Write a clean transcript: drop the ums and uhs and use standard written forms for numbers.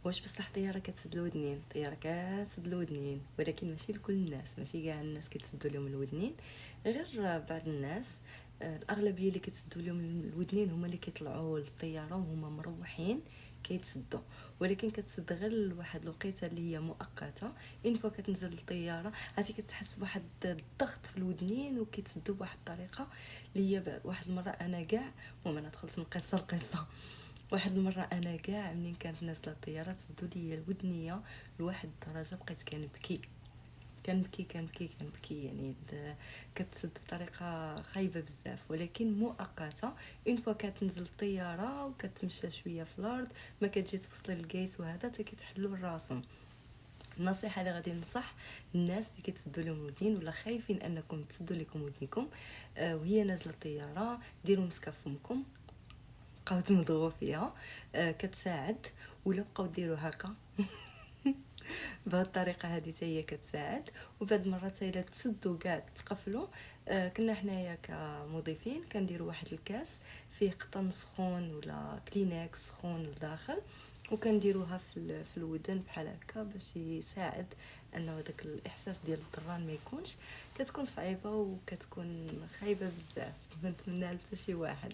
واش بصح الطياره كتسد الودنين؟ الطياره كتسد الودنين، ولكن ماشي لكل الناس، ماشي كاع الناس كتسدوا لهم الودنين، غير بعض الناس. الاغلبيه اللي كتسدوا لهم الودنين هما اللي كيطلعوا للطياره وهما مروحين كيتسدوا، ولكن كتسد غير لواحد الوقيته اللي هي مؤقته. ان فوا كتنزل الطياره عرفتي كتحس بواحد الضغط في الودنين وكيتسدوا بواحد الطريقه اللي هي واحد المره انا كاع، المهم انا دخلت من قصه لقصه. واحد المره انا كاع منين كانت نازله الطياره تسدوا لي الودنيه لواحد الدرجه بقيت كنبكي كنبكي كنبكي كنبكي، يعني كتسد بطريقه خايبه بزاف ولكن مؤقته. اون فوا كتنزل الطياره وكتمشى شويه في الارض ما كتجي توصل للكيس وهذا حتى كيتحلوا راسهم. النصيحه اللي غادي ننصح الناس اللي كتسدوا لهم الودنين ولا خايفين انكم تسدوا لكم ودنيكم وهي نازله الطياره، ديروا مسكه فمكم، بقاو تمضغوا فيها، كتساعد. ولا بقاو ديروا هكا بهذه الطريقه هذه حتى هي كتساعد. وبعد المرات الا تسدوا كاع تقفلوا، كنا حنايا كمضيفين كنديروا واحد الكاس فيه قطن سخون ولا كلينكس سخون لداخل، وكنديروها في الودن بحال هكا باش يساعد انه داك الاحساس ديال الضران ما يكونش. كتكون صعيبه وكتكون خايبه بزاف، ما نتمنى حتى شي واحد.